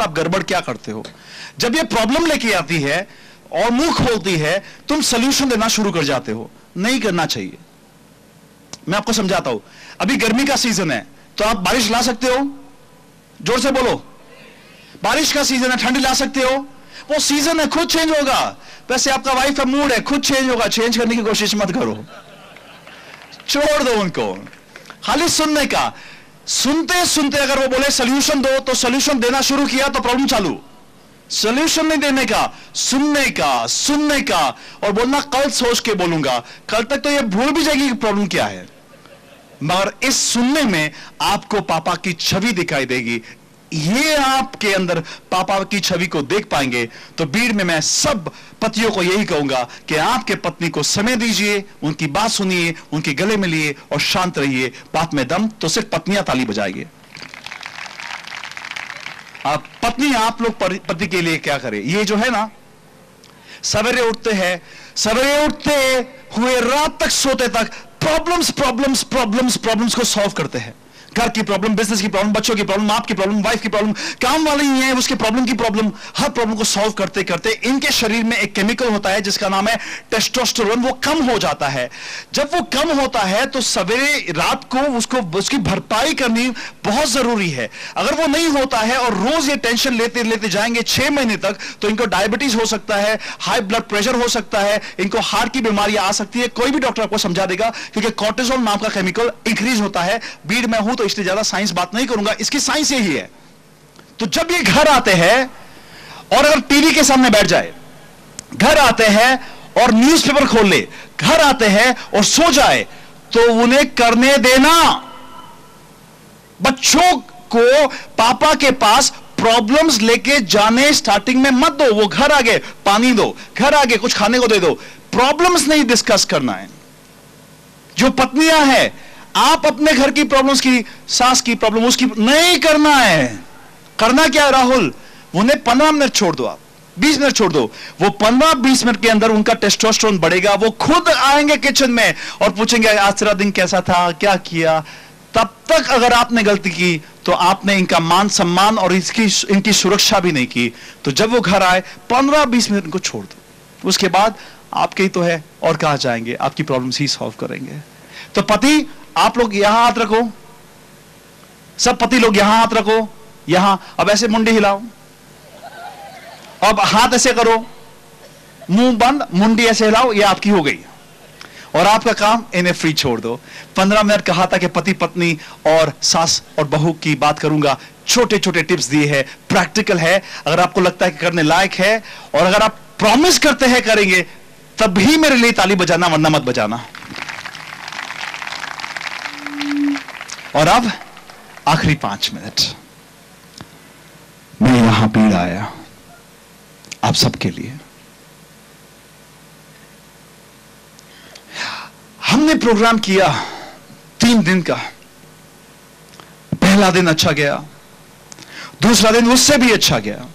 आप गड़बड़ क्या करते हो? जब ये प्रॉब्लम लेके आती है और मुंह खोलती है, तुम सॉल्यूशन देना शुरू कर जाते हो। नहीं करना चाहिए। मैं आपको समझाता हूं। अभी गर्मी का सीजन है, तो आप बारिश ला सकते हो? जोर से बोलो। बारिश का सीजन है, ठंडी ला सकते हो? वो सीजन है, खुद चेंज होगा। वैसे आपका वाइफ का मूड है, खुद चेंज होगा। चेंज करने की कोशिश मत करो, छोड़ दो उनको। खाली सुनने का। सुनते सुनते अगर वो बोले सॉल्यूशन दो, तो सॉल्यूशन देना शुरू किया तो प्रॉब्लम चालू। सॉल्यूशन नहीं देने का, सुनने का और बोलना कल सोच के बोलूंगा। कल तक तो ये भूल भी जाएगी कि प्रॉब्लम क्या है, मगर इस सुनने में आपको पापा की छवि दिखाई देगी। ये आपके अंदर पापा की छवि को देख पाएंगे। तो भीड़ में मैं सब पतियों को यही कहूंगा कि आपके पत्नी को समय दीजिए, उनकी बात सुनिए, उनके गले मिलिए और शांत रहिए। बात में दम तो सिर्फ पत्नियां ताली बजाएंगे। आप पत्नी, आप लोग पति के लिए क्या करें? ये जो है ना, सवेरे उठते हैं, सवेरे उठते हुए रात तक सोते तक प्रॉब्लम्स को सॉल्व करते हैं। घर की प्रॉब्लम, बिजनेस की प्रॉब्लम, बच्चों की प्रॉब्लम, आपकी प्रॉब्लम, वाइफ की प्रॉब्लम, काम वाले ही है उसके प्रॉब्लम की प्रॉब्लम। हर प्रॉब्लम को सॉल्व करते करते इनके शरीर में एक केमिकल होता है जिसका नाम है टेस्टोस्टेरोन। वो कम हो जाता है। जब वो कम होता है तो सवेरे रात को उसकी भरपाई करनी बहुत जरूरी है। अगर वो नहीं होता है और रोज ये टेंशन लेते लेते जाएंगे 6 महीने तक, तो इनको डायबिटीज हो सकता है, हाई ब्लड प्रेशर हो सकता है, इनको हार्ट की बीमारियां आ सकती है। कोई भी डॉक्टर आपको समझा देगा, क्योंकि कॉर्टिसोल नाम का केमिकल इंक्रीज होता है। भीड़ में हूं तो इसलिए ज्यादा साइंस बात नहीं करूंगा, इसकी साइंस यही है। तो जब ये घर आते हैं और अगर टीवी के सामने बैठ जाए, घर आते हैं और न्यूज़पेपर खोल ले, घर आते हैं और सो जाए, तो उन्हें करने देना। बच्चों को पापा के पास प्रॉब्लम्स लेके जाने स्टार्टिंग में मत दो। वो घर आगे पानी दो, घर आगे कुछ खाने को दे दो। प्रॉब्लम्स नहीं डिस्कस करना है। जो पत्नियां हैं, आप अपने घर की प्रॉब्लम्स की, सास की प्रॉब्लम उसकी नहीं करना है। करना क्या है राहुल? उन्हें 15 मिनट छोड़ दो, आप 20 मिनट छोड़ दो। वो 15-20 मिनट के अंदर उनका टेस्टोस्टेरोन बढ़ेगा। वो खुद आएंगे किचन में और पूछेंगे आज तेरा दिन कैसा था, क्या किया। तब तक अगर आपने गलती की तो आपने इनका मान सम्मान और इनकी सुरक्षा भी नहीं की। तो जब वो घर आए 15-20 मिनट इनको छोड़ दो। उसके बाद आपके ही तो है, और कहां जाएंगे? आपकी प्रॉब्लम्स ही सॉल्व करेंगे। तो पति, आप लोग यहां हाथ रखो, सब पति लोग यहां हाथ रखो, यहां। अब ऐसे मुंडी हिलाओ, अब हाथ ऐसे करो, मुंह बंद, मुंडी ऐसे हिलाओ, ये आपकी हो गई। और आपका काम, इन्हें फ्री छोड़ दो। 15 मिनट कहा था कि पति पत्नी और सास और बहू की बात करूंगा। छोटे छोटे टिप्स दिए हैं, प्रैक्टिकल है। अगर आपको लगता है कि करने लायक है और अगर आप प्रॉमिस करते हैं करेंगे, तभी मेरे लिए ताली बजाना, वरना मत बजाना। और अब आखिरी 5 मिनट मैं यहां पीड़ आया आप सबके लिए। हमने प्रोग्राम किया 3 दिन का। पहला दिन अच्छा गया, दूसरा दिन उससे भी अच्छा गया,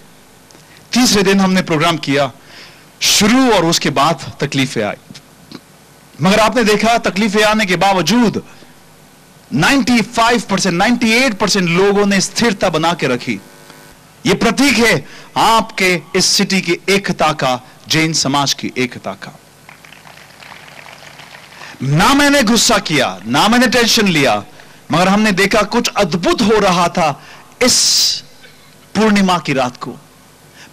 तीसरे दिन हमने प्रोग्राम किया शुरू और उसके बाद तकलीफें आई। मगर आपने देखा तकलीफें आने के बावजूद 95%, 98% लोगों ने स्थिरता बना के रखी। यह प्रतीक है आपके इस सिटी की एकता का, जैन समाज की एकता का। ना मैंने गुस्सा किया, ना मैंने टेंशन लिया, मगर हमने देखा कुछ अद्भुत हो रहा था इस पूर्णिमा की रात को।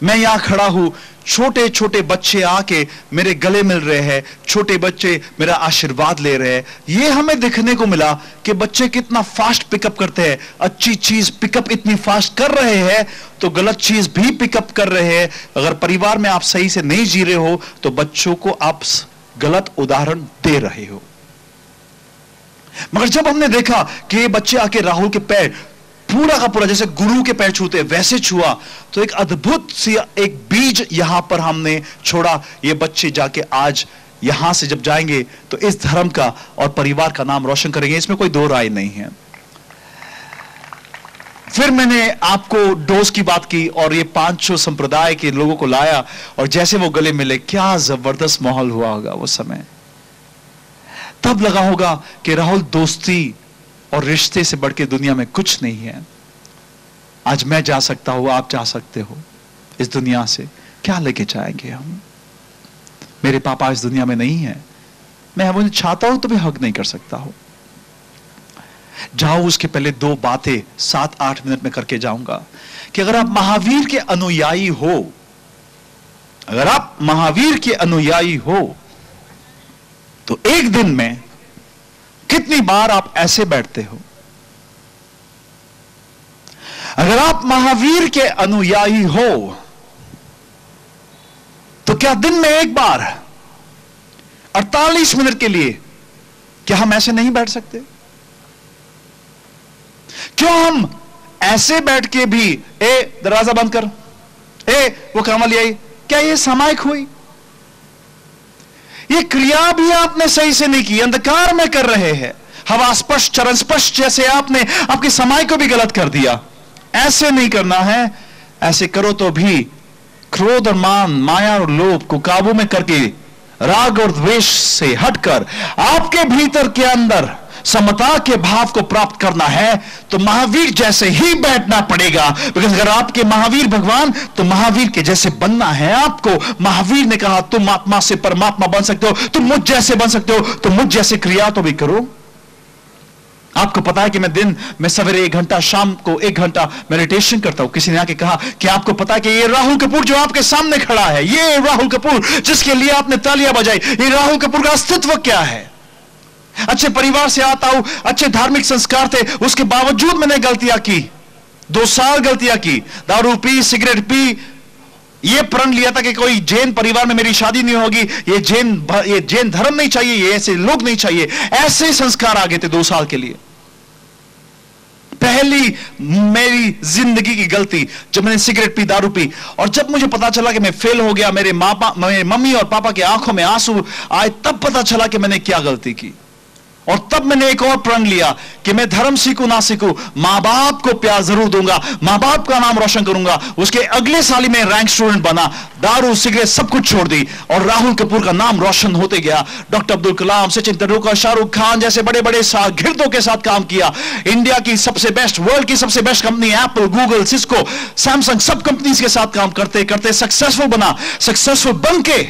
मैं यहां खड़ा हूं, छोटे छोटे बच्चे आके मेरे गले मिल रहे हैं, छोटे बच्चे मेरा आशीर्वाद ले रहे हैं। यह हमें देखने को मिला कि बच्चे कितना फास्ट पिकअप करते हैं। अच्छी चीज पिकअप इतनी फास्ट कर रहे हैं तो गलत चीज भी पिकअप कर रहे हैं। अगर परिवार में आप सही से नहीं जी रहे हो तो बच्चों को आप गलत उदाहरण दे रहे हो। मगर जब हमने देखा कि ये बच्चे आके राहुल के पैर पूरा का पूरा जैसे गुरु के पैर छूते वैसे छुआ, तो एक अद्भुत सी एक बीज यहां पर हमने छोड़ा। ये बच्चे जाके आज यहां से जब जाएंगे तो इस धर्म का और परिवार का नाम रोशन करेंगे, इसमें कोई दो राय नहीं है। फिर मैंने आपको डोज की बात की और ये 500 संप्रदाय के लोगों को लाया और जैसे वो गले मिले, क्या जबरदस्त माहौल हुआ होगा वो समय। तब लगा होगा कि राहुल दोस्ती और रिश्ते से बढ़ के दुनिया में कुछ नहीं है। आज मैं जा सकता हूं, आप जा सकते हो इस दुनिया से, क्या लेके जाएंगे हम? मेरे पापा इस दुनिया में नहीं है, मैं उन्हें चाहता हूं तो भी हक नहीं कर सकता हूं। जाओ, उसके पहले दो बातें 7-8 मिनट में करके जाऊंगा कि अगर आप महावीर के अनुयायी हो, अगर आप महावीर के अनुयायी हो, तो एक दिन में कितनी बार आप ऐसे बैठते हो? अगर आप महावीर के अनुयायी हो तो क्या दिन में एक बार 48 मिनट के लिए क्या हम ऐसे नहीं बैठ सकते? क्यों हम ऐसे बैठ के भी, ए दरवाजा बंद कर, ए वो काम वाली आई, क्या ये सामायिक हुई? ये क्रिया भी आपने सही से नहीं की, अंधकार में कर रहे हैं, हवा स्पष्ट चरण स्पष्ट जैसे आपने आपके समय को भी गलत कर दिया। ऐसे नहीं करना है। ऐसे करो तो भी क्रोध और मान, माया और लोभ को काबू में करके राग और द्वेष से हटकर आपके भीतर के अंदर समता के भाव को प्राप्त करना है तो महावीर जैसे ही बैठना पड़ेगा। बिकॉज़ अगर आपके महावीर भगवान, तो महावीर के जैसे बनना है आपको। महावीर ने कहा तुम आत्मा से परमात्मा बन सकते हो, तुम मुझ जैसे बन सकते हो, तो मुझ जैसे क्रिया तो भी करो। आपको पता है कि मैं सवेरे 1 घंटा, शाम को 1 घंटा मेडिटेशन करता हूं। किसी ने आके कहा कि आपको पता है कि ये राहुल कपूर जो आपके सामने खड़ा है, ये राहुल कपूर जिसके लिए आपने तालियां बजाई, ये राहुल कपूर का अस्तित्व क्या है? अच्छे परिवार से आता हूं, अच्छे धार्मिक संस्कार थे, उसके बावजूद मैंने गलतियां की, 2 साल गलतियां की, दारू पी, सिगरेट पी, ये प्रण लिया था कि कोई जैन परिवार में मेरी शादी नहीं होगी, ये जैन धर्म नहीं चाहिए, ये ऐसे लोग नहीं चाहिए, ऐसे संस्कार आ गए थे 2 साल के लिए। पहली मेरी जिंदगी की गलती जब मैंने सिगरेट पी, दारू पी, और जब मुझे पता चला कि मैं फेल हो गया, मेरे मम्मी और पापा के आंखों में आंसू आए, तब पता चला कि मैंने क्या गलती की। और तब मैंने एक और प्रण लिया कि मैं धर्म सीखूं ना सीखूं, मां बाप को प्यार जरूर दूंगा, मां बाप का नाम रोशन करूंगा। उसके अगले साल ही मैं रैंक स्टूडेंट बना, दारू सिगरेट सब कुछ छोड़ दी और राहुल कपूर का नाम रोशन होते गया। डॉक्टर अब्दुल कलाम, सचिन तेंदुलकर, शाहरुख खान जैसे बड़े बड़े शागिर्दों के साथ काम किया। इंडिया की सबसे बेस्ट, वर्ल्ड की सबसे best company Apple, Google, Cisco, Samsung, सब कंपनीज के साथ काम करते करते सक्सेसफुल बना। सक्सेसफुल बन के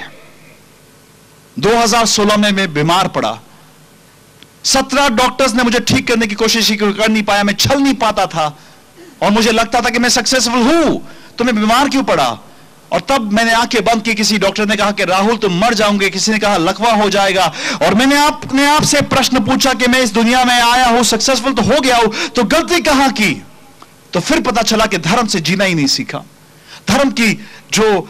2016 में मैं बीमार पड़ा। 17 डॉक्टर्स ने मुझे ठीक करने की कोशिश कर नहीं पाया, मैं चल नहीं पाता था और मुझे लगता था कि मैं सक्सेसफुल हूं, तो मैं बीमार क्यों पड़ा? और तब मैंने आंखें बंद की, किसी डॉक्टर ने कहा कि राहुल तुम मर जाओगे, किसी ने कहा लकवा हो जाएगा, और मैंने अपने आप से प्रश्न पूछा कि मैं इस दुनिया में आया हूं, सक्सेसफुल तो हो गया हूं, तो गलती कहां की? तो फिर पता चला कि धर्म से जीना ही नहीं सीखा, धर्म की जो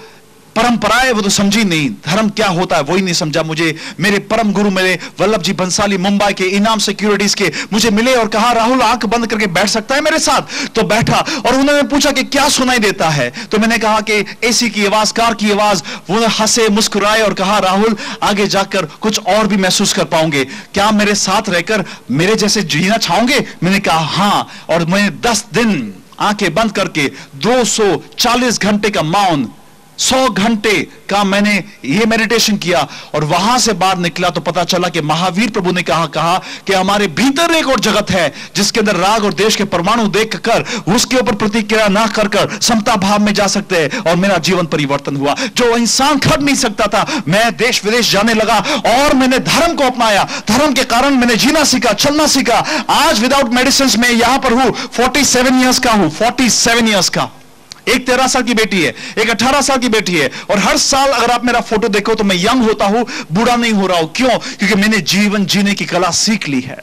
परंपराएं वो तो समझी नहीं, धर्म क्या होता है वो ही नहीं समझा। मुझे मेरे परम गुरु, मेरे वल्लभ जी बंसाली, मुंबई के इनाम सिक्योरिटीज के, मुझे मिले और कहा राहुल आंख बंद करके बैठ सकता है मेरे साथ? तो बैठा और उन्होंने पूछा कि क्या सुनाई देता है, तो मैंने कहा कि एसी की आवाज, कार की आवाज। वो हंसे, मुस्कुराए और कहा राहुल आगे जाकर कुछ और भी महसूस कर पाओगे, क्या मेरे साथ रहकर मेरे जैसे जीना चाहोगे? मैंने कहा हां, और मैंने 10 दिन आंखें बंद करके 240 घंटे का मौन, 100 घंटे का मैंने ये मेडिटेशन किया और वहां से बाहर निकला तो पता चला कि महावीर प्रभु ने कहा कि हमारे भीतर एक और जगत है जिसके अंदर राग और देश के परमाणु देखकर उसके ऊपर प्रतिक्रिया ना कर समता भाव में जा सकते हैं। और मेरा जीवन परिवर्तन हुआ, जो इंसान कर नहीं सकता था। मैं देश विदेश जाने लगा और मैंने धर्म को अपनाया, धर्म के कारण मैंने जीना सीखा, चलना सीखा। आज विदाउट मेडिसिन में यहां पर हूं, 47 ईयर्स का हूं, 47 ईयर्स का। एक 13 साल की बेटी है, एक 18 साल की बेटी है, और हर साल अगर आप मेरा फोटो देखो तो मैं यंग होता हूं, बूढ़ा नहीं हो रहा हूं। क्यों? क्योंकि मैंने जीवन जीने की कला सीख ली है।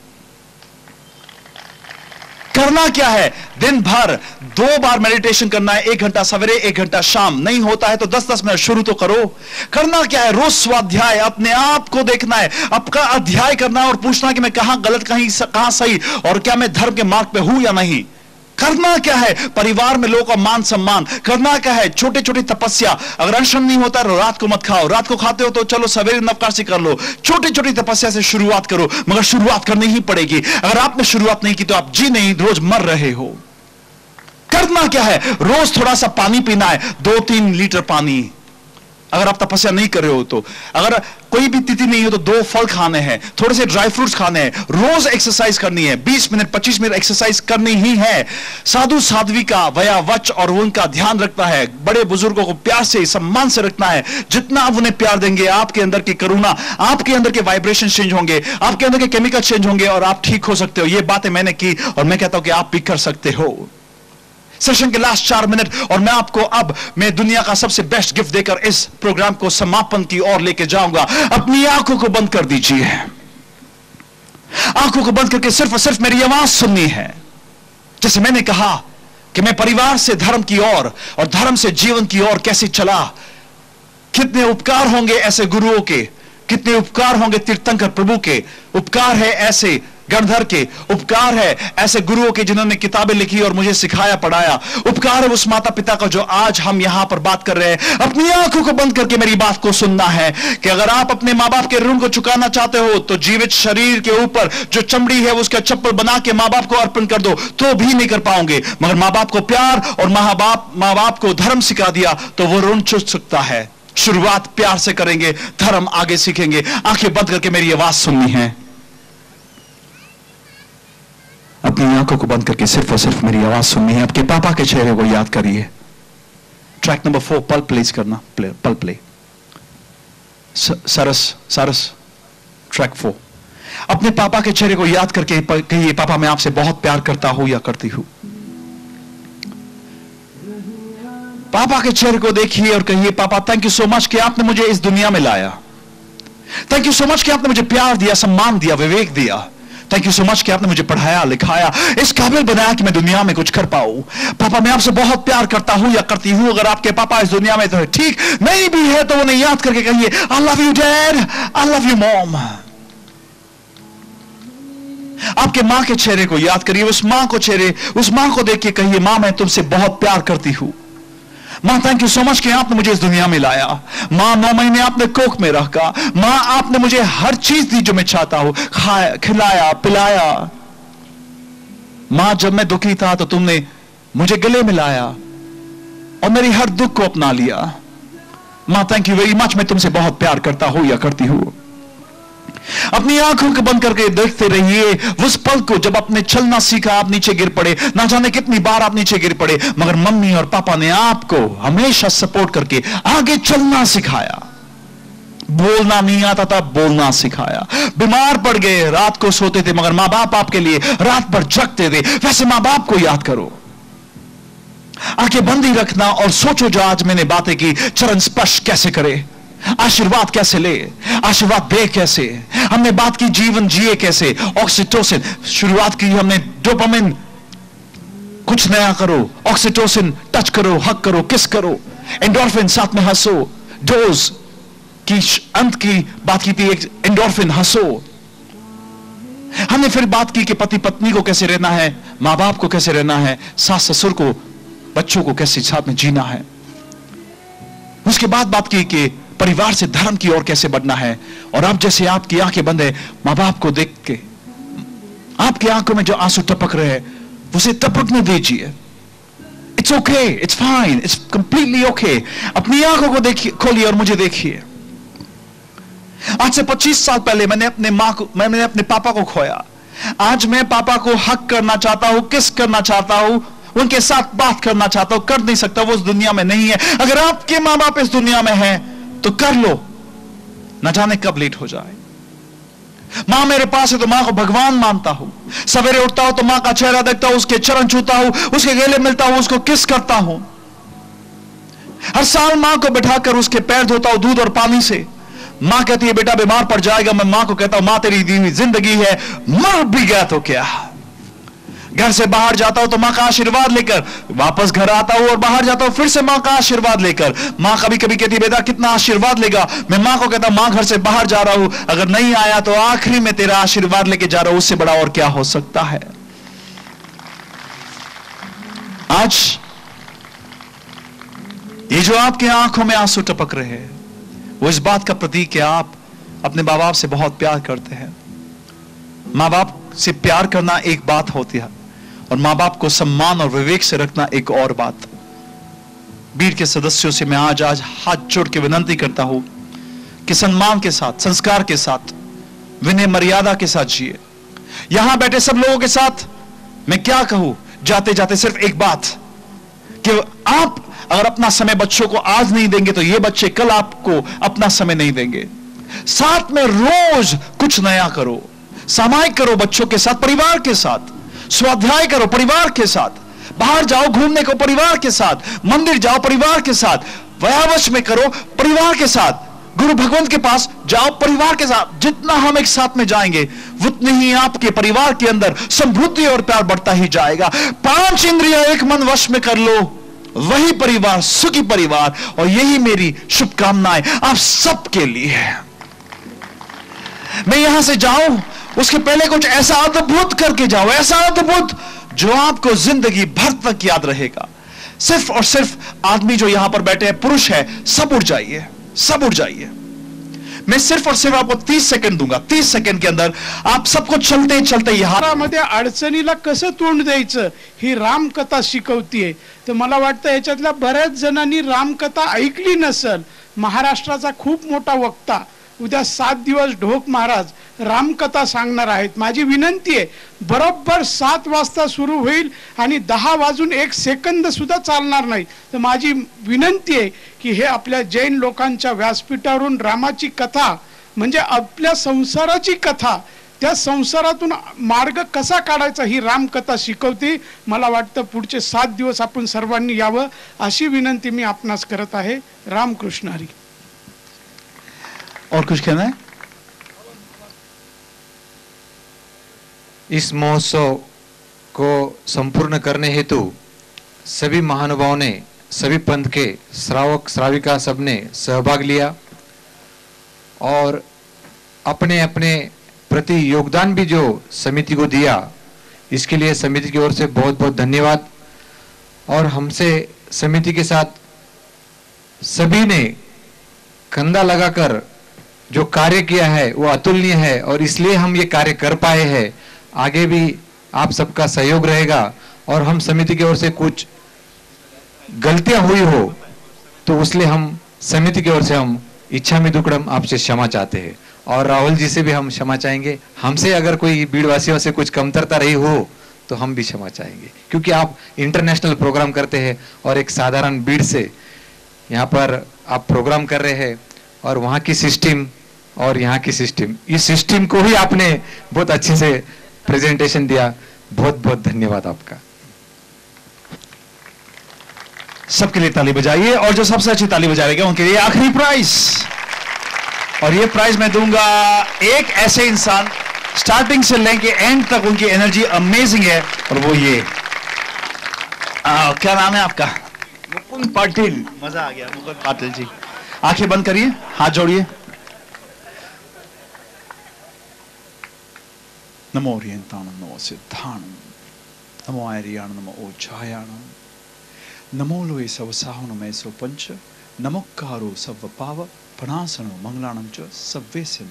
करना क्या है? दिन भर 2 बार मेडिटेशन करना है, 1 घंटा सवेरे, 1 घंटा शाम। नहीं होता है तो 10-10 मिनट शुरू तो करो। करना क्या है? रोज स्वाध्याय, अपने आप को देखना है, आपका अध्याय करना है और पूछना कि मैं कहां गलत, कहां सही, और क्या मैं धर्म के मार्ग पे हूं या नहीं। करना क्या है? परिवार में लोगों का मान सम्मान। करना क्या है? छोटी छोटी तपस्या। अगर अनशन नहीं होता तो रात को मत खाओ, रात को खाते हो तो चलो सवेरे नवकाशी कर लो। छोटी छोटी तपस्या से शुरुआत करो, मगर शुरुआत करनी ही पड़ेगी। अगर आपने शुरुआत नहीं की तो आप जी नहीं, रोज मर रहे हो। करना क्या है? रोज थोड़ा सा पानी पीना है, 2-3 लीटर पानी। अगर आप तपस्या नहीं कर रहे हो तो, अगर कोई भी तिथि नहीं हो तो 2 फल खाने हैं, थोड़े से ड्राई फ्रूट्स खाने हैं, रोज एक्सरसाइज करनी है, 20 मिनट 25 मिनट एक्सरसाइज करनी ही है। साधु साध्वी का वया वच और उनका ध्यान रखना है, बड़े बुजुर्गों को प्यार से सम्मान से रखना है। जितना आप उन्हें प्यार देंगे, आपके अंदर की करुणा, आपके अंदर के वाइब्रेशन चेंज होंगे, आपके अंदर के केमिकल चेंज होंगे और आप ठीक हो सकते हो। ये बातें मैंने की और मैं कहता हूं कि आप भी कर सकते हो। सेशन के लास्ट 4 मिनट और मैं दुनिया का सबसे बेस्ट गिफ्ट देकर इस प्रोग्राम को समापन की ओर लेके जाऊंगा। अपनी आंखों को बंद कर दीजिए, आंखों को बंद करके सिर्फ और सिर्फ मेरी आवाज सुननी है। जैसे मैंने कहा कि मैं परिवार से धर्म की ओर और धर्म से जीवन की ओर कैसे चला। कितने उपकार होंगे ऐसे गुरुओं के, कितने उपकार होंगे तीर्थंकर प्रभु के, उपकार है ऐसे गणधर के, उपकार है ऐसे गुरुओं के जिन्होंने किताबें लिखी और मुझे सिखाया पढ़ाया, उपकार है उस माता पिता का जो आज हम यहां पर बात कर रहे हैं। अपनी आंखों को बंद करके मेरी बात को सुनना है कि अगर आप अपने मां बाप के ऋण को चुकाना चाहते हो तो जीवित शरीर के ऊपर जो चमड़ी है उसका चप्पल बना के मां बाप को अर्पण कर दो, तो भी नहीं कर पाओगे। मगर मां बाप को प्यार और मां बाप को धर्म सिखा दिया तो वो ऋण चुक सकता है। शुरुआत प्यार से करेंगे, धर्म आगे सीखेंगे। आंखें बंद करके मेरी आवाज सुननी है, अपनी आंखों को बंद करके सिर्फ और सिर्फ मेरी आवाज सुननी है। आपके पापा के चेहरे को याद करिए। ट्रैक नंबर 4 पल प्लेस करना, पल प्ले। सरस ट्रैक 4। अपने पापा के चेहरे को याद करके कहिए, पापा मैं आपसे बहुत प्यार करता हूं या करती हूं। पापा के चेहरे को देखिए और कहिए, पापा थैंक यू सो मच कि आपने मुझे इस दुनिया में लाया। थैंक यू सो मच कि आपने मुझे प्यार दिया, सम्मान दिया, विवेक दिया। थैंक यू सो मच कि आपने मुझे पढ़ाया लिखाया, इस काबिल बनाया कि मैं दुनिया में कुछ कर पाऊं। पापा मैं आपसे बहुत प्यार करता हूं या करती हूं। अगर आपके पापा इस दुनिया में तो ठीक नहीं भी है तो उन्हें याद करके कहिए, I love you dad, I love you mom. आपके मां के चेहरे को याद करिए, उस मां को देख के कहिए, मां मैं तुमसे बहुत प्यार करती हूं। मां थैंक यू सो मच कि आपने मुझे इस दुनिया में लाया। मां 9 महीने आपने कोख में रखा। मां आपने मुझे हर चीज दी जो मैं चाहता हूं, खाया खिलाया पिलाया। मां जब मैं दुखी था तो तुमने मुझे गले मिलाया और मेरी हर दुख को अपना लिया। मां थैंक यू वेरी मच, मैं तुमसे बहुत प्यार करता हूं या करती हूं। अपनी आंखों को बंद करके देखते रहिए उस पल को जब आपने चलना सीखा, आप नीचे गिर पड़े। ना जाने कितनी बार आप नीचे गिर पड़े, मगर मम्मी और पापा ने आपको हमेशा सपोर्ट करके आगे चलना सिखाया। बोलना नहीं आता था, बोलना सिखाया। बीमार पड़ गए, रात को सोते थे, मगर मां बाप आपके लिए रात भर जगते थे। वैसे मां बाप को याद करो, आंखें बंद ही रखना और सोचो जो आज मैंने बातें की, चरण स्पर्श कैसे करे, आशीर्वाद कैसे ले, आशीर्वाद दे कैसे। हमने बात की जीवन जिए कैसे, ऑक्सीटोसिन शुरुआत की हमने, डोपामिन कुछ नया करो, ऑक्सीटोसिन टच करो, हक करो, किस करो, एंडोर्फिन साथ में हंसो, डोज की अंत की बात की थी, एंडोर्फिन हंसो। हमने फिर बात की कि पति पत्नी को कैसे रहना है, मां बाप को कैसे रहना है, सास ससुर को, बच्चों को कैसे साथ में जीना है। उसके बाद बात की कि परिवार से धर्म की ओर कैसे बढ़ना है। और अब जैसे आपकी आंखें बंद है, मां बाप को देख के आपकी आंखों में जो आंसू टपक रहे हैं उसे टपकने दीजिए। It's okay, it's fine, it's completely okay. अपनी आंखों को देखिए, खोलिए और मुझे देखिए। आज से 25 साल पहले मैंने अपने पापा को खोया। आज मैं पापा को हक करना चाहता हूं, किस करना चाहता हूं, उनके साथ बात करना चाहता हूं, कर नहीं सकता, वो उस दुनिया में नहीं है। अगर आपके मां बाप इस दुनिया में हैं तो कर लो, न जाने कब लेट हो जाए। मां मेरे पास है तो मां को भगवान मानता हूं। सवेरे उठता हूं तो मां का चेहरा देखता हूं, उसके चरण छूता हूं, उसके गले मिलता हूं, उसको किस करता हूं। हर साल मां को बिठाकर उसके पैर धोता हूं दूध और पानी से। मां कहती है बेटा बीमार पड़ जाएगा, मैं मां को कहता हूं मां तेरी दी हुई जिंदगी है, मर भी गया तो क्या। घर से बाहर जाता हूं तो मां का आशीर्वाद लेकर वापस घर आता हूं, और बाहर जाता हूं फिर से मां का आशीर्वाद लेकर। मां कभी कभी कहती बेटा कितना आशीर्वाद लेगा, मैं मां को कहता मां घर से बाहर जा रहा हूं, अगर नहीं आया तो आखिरी में तेरा आशीर्वाद लेके जा रहा हूं, उससे बड़ा और क्या हो सकता है। आज ये जो आपके आंखों में आंसू टपक रहे हैं वो इस बात का प्रतीक है आप अपने मां बाप से बहुत प्यार करते हैं। मां बाप से प्यार करना एक बात होती है और मां बाप को सम्मान और विवेक से रखना एक और बात। बीड़ के सदस्यों से मैं आज हाथ जोड़ के विनती करता हूं कि सम्मान के साथ, संस्कार के साथ, विनय मर्यादा के साथ जिए। यहां बैठे सब लोगों के साथ मैं क्या कहूं जाते जाते, सिर्फ एक बात कि आप अगर अपना समय बच्चों को आज नहीं देंगे तो ये बच्चे कल आपको अपना समय नहीं देंगे। साथ में रोज कुछ नया करो, सामायिक करो बच्चों के साथ, परिवार के साथ, स्वाध्याय करो परिवार के साथ, बाहर जाओ घूमने को परिवार के साथ, मंदिर जाओ परिवार के साथ, व्यावच में करो परिवार के साथ, गुरु भगवंत के पास जाओ परिवार के साथ। जितना हम एक साथ में जाएंगे उतनी ही आपके परिवार के अंदर समृद्धि और प्यार बढ़ता ही जाएगा। 5 इंद्रियां एक मन वश में कर लो, वही परिवार सुखी परिवार। और यही मेरी शुभकामनाएं आप सबके लिए है। मैं यहां से जाऊं उसके पहले कुछ ऐसा अद्भुत करके जाओ, ऐसा अद्भुत जो आपको जिंदगी भर तक याद रहेगा। सिर्फ और सिर्फ आदमी जो यहां पर बैठे हैं, पुरुष है, सब उठ जाइए, सब उठ जाइए। मैं सिर्फ और सिर्फ आपको 30 सेकंड दूंगा। 30 सेकंड के अंदर आप सबको चलते चलते यहां मध्ये अडचणीला कसं तोंड द्यायचं ही रामकथा शिकवतीये। तर मला वाटतं याच्यातल्या बऱ्याच जणांनी रामकथा ऐकली नसेल। महाराष्ट्राचा खूप मोठा वक्ता उद्या 7 दिवस ढोक महाराज रामकथा सांगणार आहेत। माझी विनंती आहे बरोबर 7 वाजता सुरू होईल आणि 10 वाजून 1 सेकंद सुद्धा चालणार नाही। तर माझी विनंती आहे की हे आपल्या जैन लोकांच्या व्यासपीठावरून रामाची कथा म्हणजे आपल्या संसाराची कथा, त्या संसारातून मार्ग कसा काढायचा ही रामकथा शिकवते। मला वाटतं पुढचे 7 दिवस आपण सर्वांनी यावं अशी विनंती मी आपणास करत आहे। रामकृष्ण हरी। और कुछ कहना है? इस महोत्सव को संपूर्ण करने हेतु सभी महानुभावों ने, सभी पंथ के श्रावक श्राविका सबने सहभाग लिया और अपने अपने प्रति योगदान भी जो समिति को दिया, इसके लिए समिति की ओर से बहुत बहुत धन्यवाद। और हमसे समिति के साथ सभी ने कंधा लगाकर जो कार्य किया है वो अतुलनीय है और इसलिए हम ये कार्य कर पाए हैं। आगे भी आप सबका सहयोग रहेगा और हम समिति की ओर से कुछ गलतियां हुई हो तो उसलिए हम समिति की ओर से हम इच्छा में दुक्कड़म आपसे क्षमा चाहते हैं और राहुल जी से भी हम क्षमा चाहेंगे। हमसे अगर कोई बीड़वासियों से कुछ कमतरता रही हो तो हम भी क्षमा चाहेंगे, क्योंकि आप इंटरनेशनल प्रोग्राम करते हैं और एक साधारण बीड़ से यहाँ पर आप प्रोग्राम कर रहे हैं और वहाँ की सिस्टम और यहाँ की सिस्टम, इस सिस्टम को ही आपने बहुत अच्छे से प्रेजेंटेशन दिया। बहुत बहुत धन्यवाद आपका। सबके लिए ताली बजाइए और जो सबसे अच्छी ताली बजाएगा उनके लिए आखिरी प्राइज। और ये प्राइज मैं दूंगा एक ऐसे इंसान स्टार्टिंग से लेके एंड तक उनकी एनर्जी अमेजिंग है और वो ये क्या नाम है आपका? मुकुंद पाटिल। मजा आ गया मुकुंद पाटिल जी। आंखें बंद करिए, हाथ जोड़िए। नमो ओरियंताणम, नमो सिद्धाणम, नमो आर्याणम, नमो ओछायाणम, नमो लोए सवसाहनम ऐसो पंच, नमोक्कारो सव्वपाव पणासनो मंगलाणम च सव्वेसिम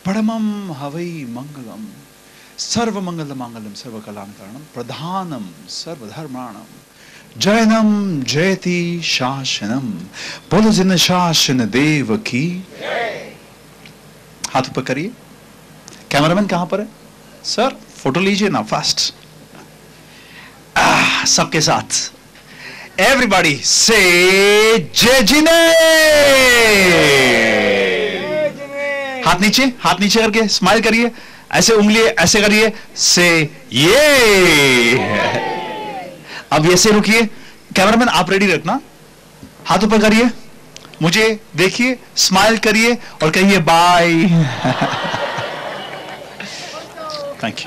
परमम हवै मंगलम सर्वमंगल मांगल्यम सर्वकलाकारणम प्रधानम सर्वधर्माणम जैनम जयति शासनम। बोलो जिन शासन देव की। हाथ ऊपर करिए। कैमरामैन कहां पर है? सर फोटो लीजिए ना फास्ट। सबके साथ एवरीबॉडी से जय जिने। हाथ नीचे, हाथ नीचे करके स्माइल करिए, ऐसे उंगली ऐसे करिए, से ये। अब ऐसे रुकिए। कैमरामैन आप रेडी रखना, हाथ ऊपर करिए, मुझे देखिए, स्माइल करिए और कहिए bye. Thank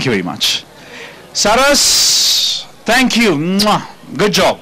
you very much. Saras, thank you, good job.